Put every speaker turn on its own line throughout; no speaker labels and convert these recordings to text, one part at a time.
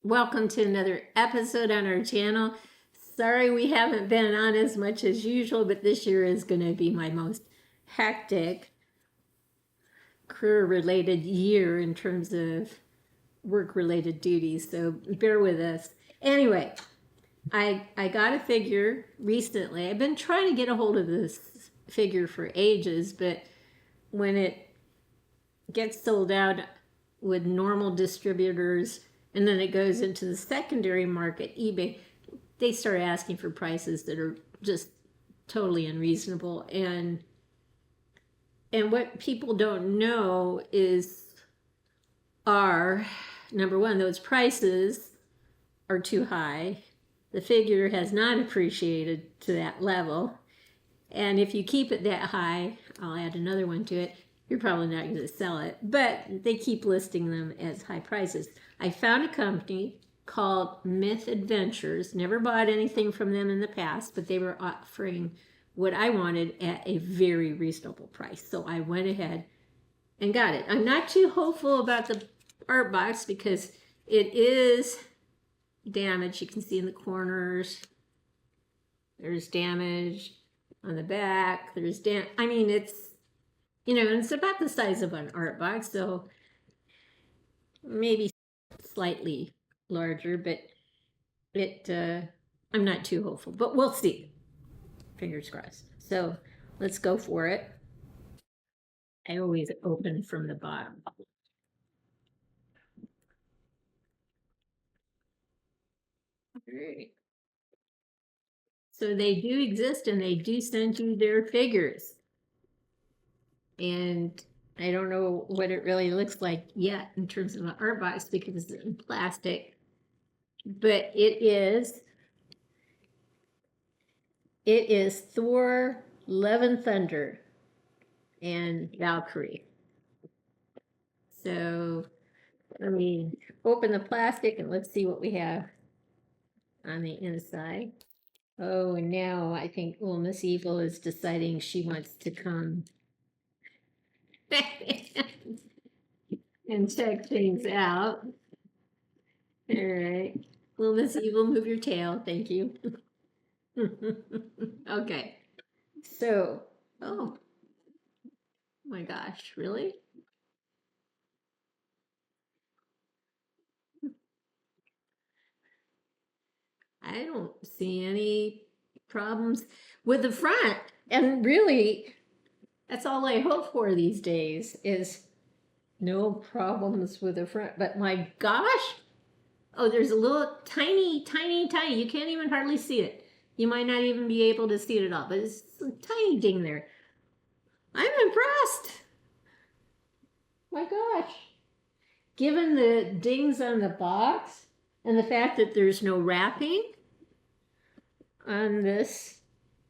Welcome to another episode on our channel. Sorry we haven't been on as much as usual, but this year is going to be my most hectic career-related year in terms of work-related duties, so bear with us. Anyway, I got a figure recently. I've been trying to get a hold of this figure for ages, but when it gets sold out with normal distributors and then it goes into the secondary market, eBay, they start asking for prices that are just totally unreasonable. And what people don't know are, number one, those prices are too high. The figure has not appreciated to that level. And if you keep it that high, I'll add another one to it, you're probably not going to sell it. But they keep listing them as high prices. I found a company called Myth Adventures. Never bought anything from them in the past, but they were offering what I wanted at a very reasonable price. So I went ahead and got it. I'm not too hopeful about the art box because it is damaged. You can see in the corners, there's damage on the back. There's I mean, it's, you know, it's about the size of an art box, so maybe slightly larger, but I'm not too hopeful, but we'll see. Fingers crossed. So let's go for it. I always open from the bottom. All right. So they do exist and they do send you their figures. And I don't know what it really looks like yet in terms of an art box because it's in plastic, but it is Thor, Love and Thunder, and Valkyrie. So let me open the plastic and let's see what we have on the inside. Oh, and now I think little Miss Evil is deciding she wants to come and check things out. All right. Little Miss Evil, move your tail. Thank you. Okay. So, oh my gosh, really? I don't see any problems with the front. And really, that's all I hope for these days is no problems with the front. But my gosh, oh, there's a little tiny, you can't even hardly see it. You might not even be able to see it at all, but it's a tiny ding there. I'm impressed. My gosh. Given the dings on the box and the fact that there's no wrapping on this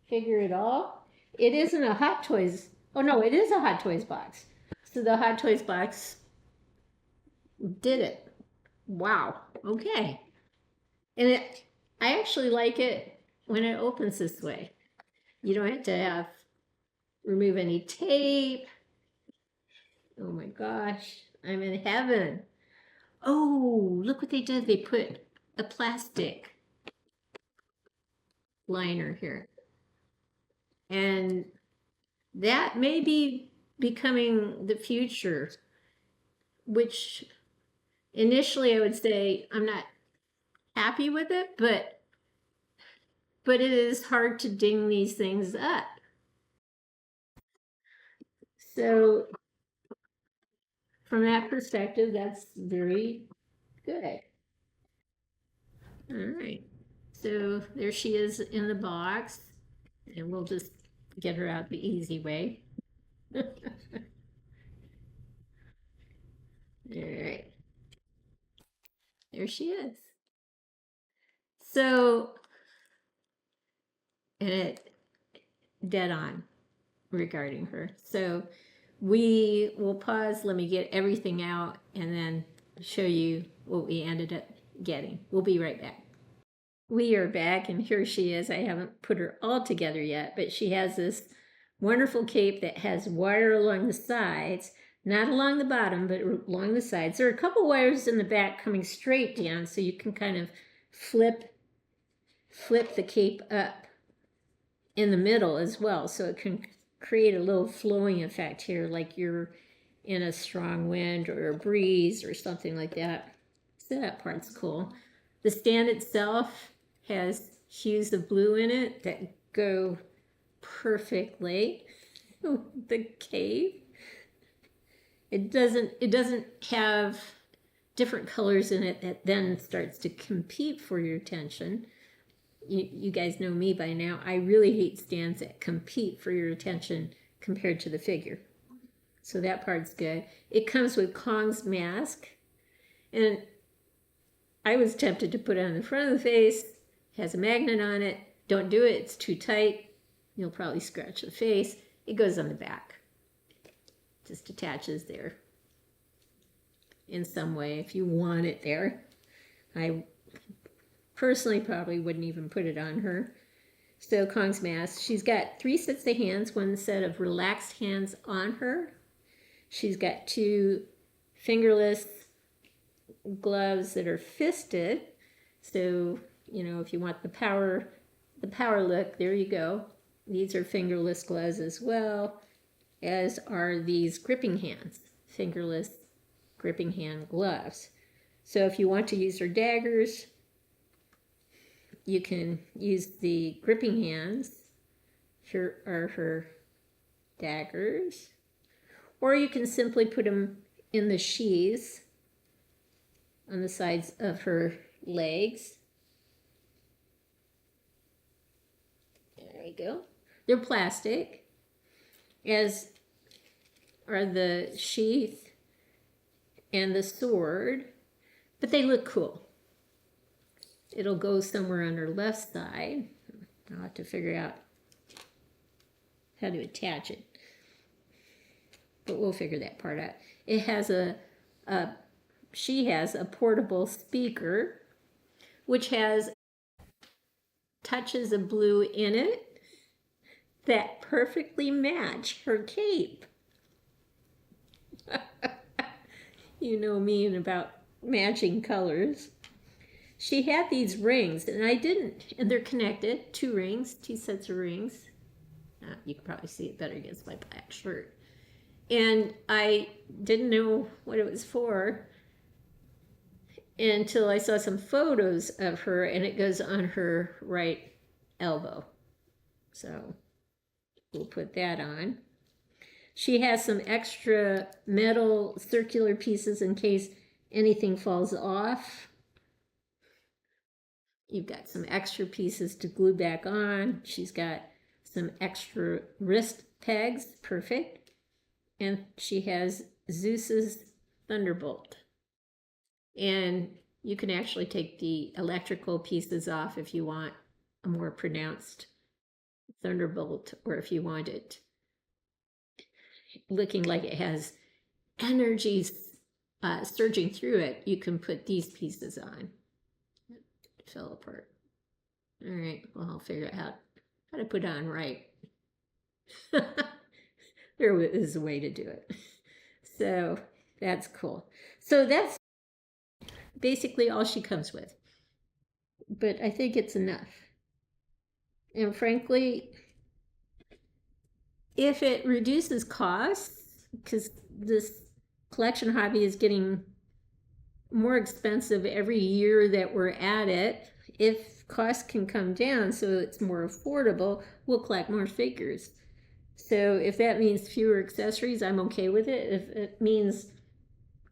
figure at all, it isn't a Hot Toys. Oh no, it is a Hot Toys box. So the Hot Toys box did it. Wow. Okay. And I actually like it when it opens this way. You don't have to remove any tape. Oh my gosh, I'm in heaven. Oh, look what they did. They put a plastic liner here. And that may be becoming the future, which initially I would say I'm not happy with it, but it is hard to ding these things up. So from that perspective, that's very good. All right. So there she is in the box, and we'll just get her out the easy way. All right. There she is. So, and it dead on regarding her. So we will pause. Let me get everything out and then show you what we ended up getting. We'll be right back. We are back, and here she is. I haven't put her all together yet, but she has this wonderful cape that has wire along the sides Not along the bottom, but along the sides. There are a couple wires in the back coming straight down, so you can kind of flip the cape up in the middle as well, so it can create a little flowing effect here, like you're in a strong wind or a breeze or something like that. So that part's cool. The stand itself has hues of blue in it that go perfectly with the cape. It doesn't have different colors in it that then starts to compete for your attention. You guys know me by now. I really hate stands that compete for your attention compared to the figure. So that part's good. It comes with Kong's mask. And I was tempted to put it on the front of the face. It has a magnet on it. Don't do it. It's too tight. You'll probably scratch the face. It goes on the back. Just attaches there in some way if you want it there. I personally probably wouldn't even put it on her. So Kong's mask. She's got 3 sets of hands, one set of relaxed hands on her. She's got 2 fingerless gloves that are fisted. So, you know, if you want the power look, there you go. These are fingerless gloves as well, as are these gripping hands, fingerless gripping hand gloves. So if you want to use her daggers, you can use the gripping hands. Here are her daggers. Or you can simply put them in the sheaths on the sides of her legs. There you go. They're plastic, as are the sheath and the sword, but they look cool. It'll go somewhere on her left side. I'll have to figure out how to attach it, but we'll figure that part out. It has she has a portable speaker, which has touches of blue in it that perfectly match her cape. You know me and about matching colors. She had these rings, and I didn't, and they're connected. 2 rings, 2 sets of rings. You can probably see it better against my black shirt. And I didn't know what it was for until I saw some photos of her, and it goes on her right elbow. So we'll put that on. She has some extra metal circular pieces in case anything falls off. You've got some extra pieces to glue back on. She's got some extra wrist pegs, perfect. And she has Zeus's thunderbolt. And you can actually take the electrical pieces off if you want a more pronounced thunderbolt, or if you want it looking like it has energy surging through it, you can put these pieces on. It fell apart. All right, well, I'll figure out how to put it on right. There is a way to do it. So that's cool. So that's basically all she comes with. But I think it's enough. And frankly, if it reduces costs, because this collection hobby is getting more expensive every year that we're at it, if costs can come down so it's more affordable, we'll collect more figures. So if that means fewer accessories, I'm okay with it. If it means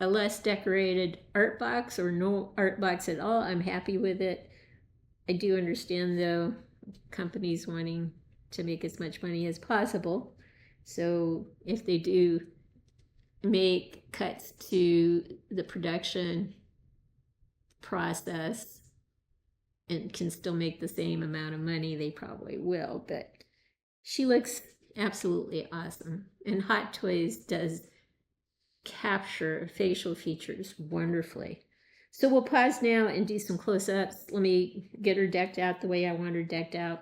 a less decorated art box or no art box at all, I'm happy with it. I do understand, though, companies wanting to make as much money as possible. So if they do make cuts to the production process and can still make the same amount of money, they probably will. But she looks absolutely awesome. And Hot Toys does capture facial features wonderfully. So we'll pause now and do some close-ups. Let me get her decked out the way I want her decked out,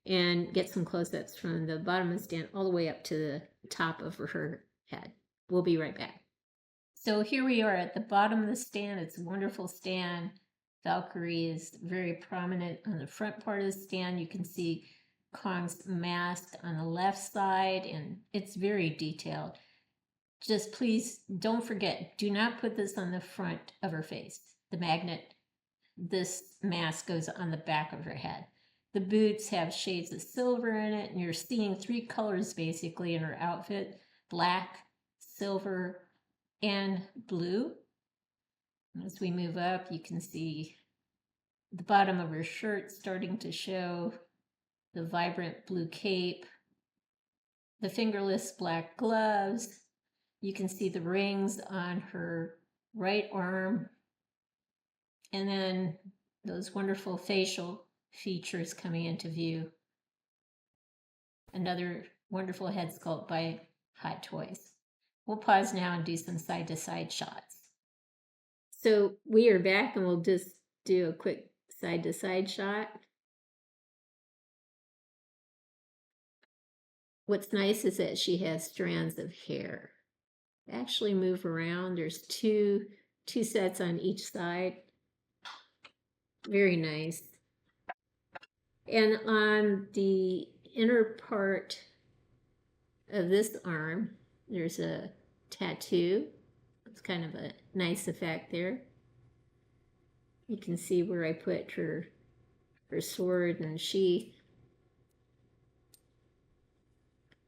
and get some close-ups from the bottom of the stand all the way up to the top of her head. We'll be right back. So here we are at the bottom of the stand. It's a wonderful stand. Valkyrie is very prominent on the front part of the stand. You can see Kong's mask on the left side, and it's very detailed. Just please don't forget, do not put this on the front of her face. The magnet, this mask goes on the back of her head. The boots have shades of silver in it, and you're seeing 3 colors basically in her outfit: black, silver, and blue. As we move up, you can see the bottom of her shirt starting to show the vibrant blue cape, the fingerless black gloves. You can see the rings on her right arm, and then those wonderful facial features coming into view. Another wonderful head sculpt by Hot Toys. We'll pause now and do some side-to-side shots. So we are back, and we'll just do a quick side-to-side shot. What's nice is that she has strands of hair. Actually move around. There's two sets on each side. Very nice. And on the inner part of this arm, there's a tattoo. It's kind of a nice effect there. You can see where I put her sword and sheath.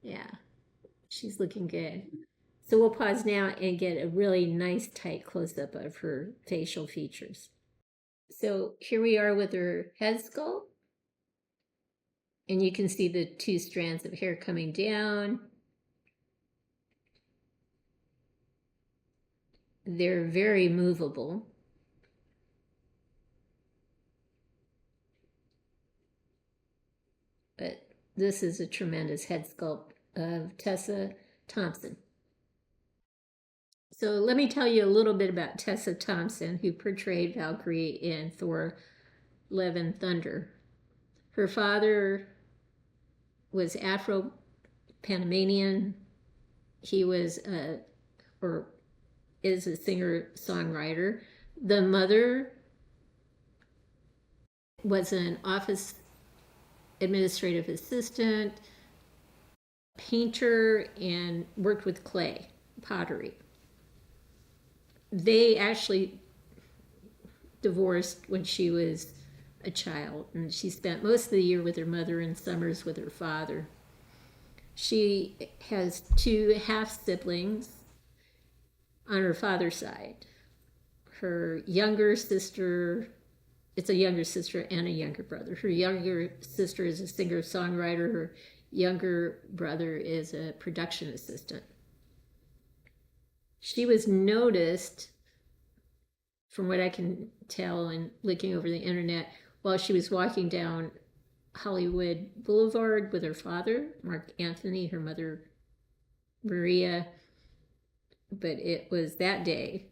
Yeah, she's looking good. So we'll pause now and get a really nice tight close-up of her facial features. So here we are with her head sculpt. And you can see the 2 strands of hair coming down. They're very movable. But this is a tremendous head sculpt of Tessa Thompson. So let me tell you a little bit about Tessa Thompson, who portrayed Valkyrie in Thor: Love and Thunder. Her father was Afro-Panamanian. He was is a singer-songwriter. The mother was an office administrative assistant, painter, and worked with clay, pottery. They actually divorced when she was a child, and she spent most of the year with her mother and summers with her father. She has 2 half-siblings on her father's side. Her younger sister, it's a younger sister and a younger brother. Her younger sister is a singer-songwriter. Her younger brother is a production assistant. She was noticed, from what I can tell and looking over the internet, while she was walking down Hollywood Boulevard with her father, Mark Anthony, her mother, Maria. But it was that day,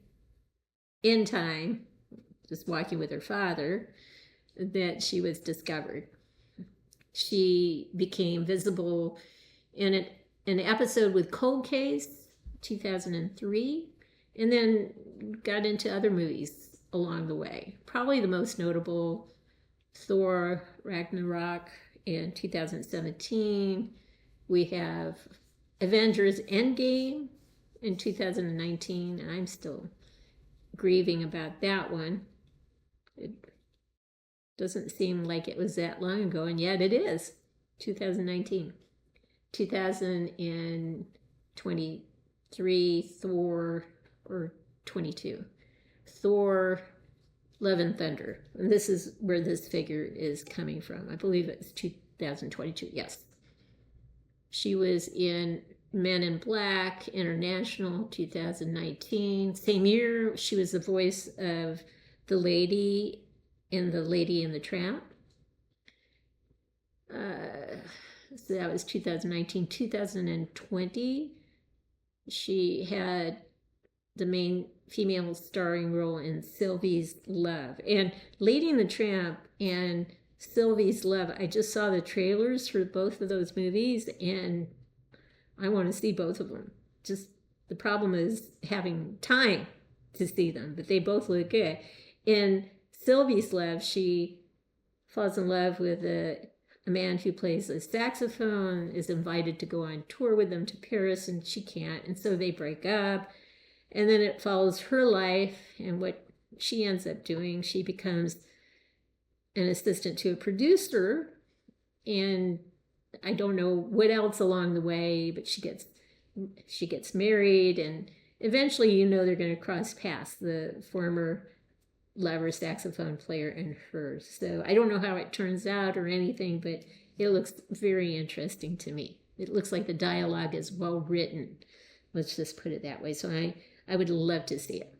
in time, just walking with her father, that she was discovered. She became visible in an episode with Cold Case, 2003, and then got into other movies along the way. Probably the most notable, Thor Ragnarok in 2017. We have Avengers Endgame in 2019, and I'm still grieving about that one. It doesn't seem like it was that long ago, and yet it is. 2019. 2023, Thor, or 22. Thor, Love and Thunder. And this is where this figure is coming from. I believe it's 2022, yes. She was in Men in Black, International, 2019. Same year, she was the voice of the lady in The Lady and the Tramp. So that was 2019. 2020, she had the main female starring role in Sylvie's Love. And Lady and the Tramp and Sylvie's Love, I just saw the trailers for both of those movies, and I want to see both of them. Just The problem is having time to see them, but they both look good. In Sylvie's Love, she falls in love with a man who plays a saxophone, is invited to go on tour with them to Paris, and she can't, and so they break up. And then it follows her life and what she ends up doing. She becomes an assistant to a producer, and I don't know what else along the way, but she gets married, and eventually, you know, they're going to cross paths, the former lover saxophone player and her. So I don't know how it turns out or anything, but it looks very interesting to me. It looks like the dialogue is well written. Let's just put it that way. So I would love to see it.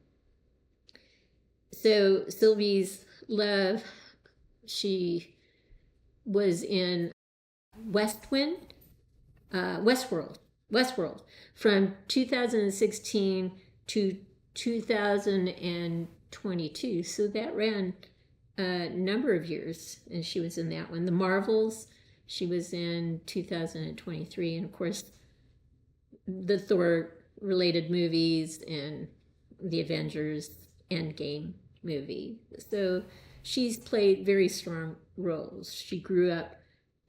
So Sylvie's Love, she was in Westworld from 2016 to 2022. So that ran a number of years, and she was in that one. The Marvels, she was in 2023, and of course the Thor related movies and the Avengers Endgame movie. So she's played very strong roles. She grew up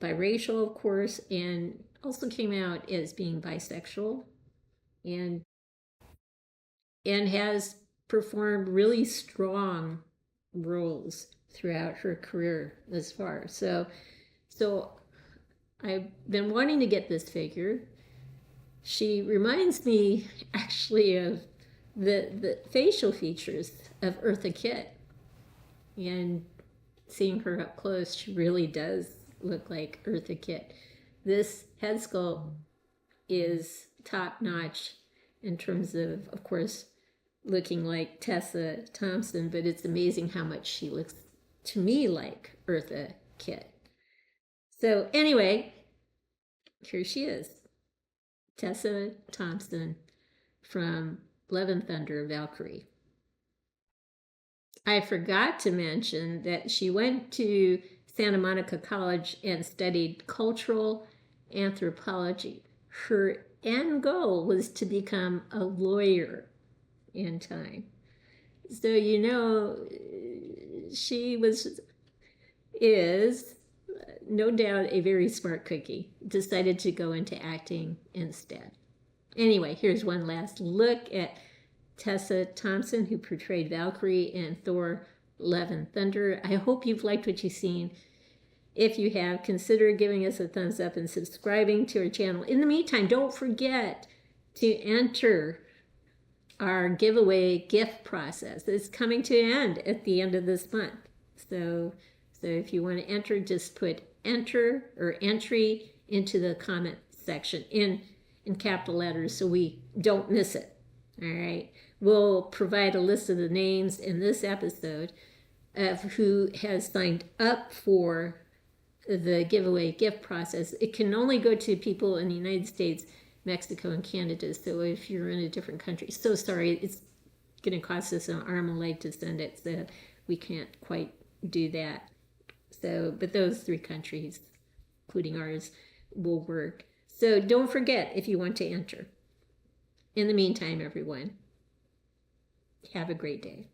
biracial, of course, and also came out as being bisexual, and has performed really strong roles throughout her career thus far. So I've been wanting to get this figure. She reminds me actually of the facial features of Eartha Kitt, and seeing her up close, she really does look like Eartha Kitt. This head sculpt is top notch in terms of course, looking like Tessa Thompson, but it's amazing how much she looks to me like Eartha Kitt. So anyway, here she is, Tessa Thompson from Love and Thunder, Valkyrie. I forgot to mention that she went to Santa Monica College and studied cultural anthropology. Her end goal was to become a lawyer in time. So, you know, she is no doubt a very smart cookie. Decided to go into acting instead. Anyway, here's one last look at Tessa Thompson, who portrayed Valkyrie in Thor, Love and Thunder. I hope you've liked what you've seen. If you have, consider giving us a thumbs up and subscribing to our channel. In the meantime, don't forget to enter our giveaway gift process. It's coming to an end at the end of this month. So if you want to enter, just put enter or entry into the comment section in capital letters so we don't miss it. All right. We'll provide a list of the names in this episode of who has signed up for the giveaway gift process. It can only go to people in the United States, Mexico, and Canada. So if you're in a different country, so sorry, it's going to cost us an arm and leg to send it, so we can't quite do that. So, but those 3 countries, including ours, will work. So don't forget if you want to enter. In the meantime, everyone, have a great day.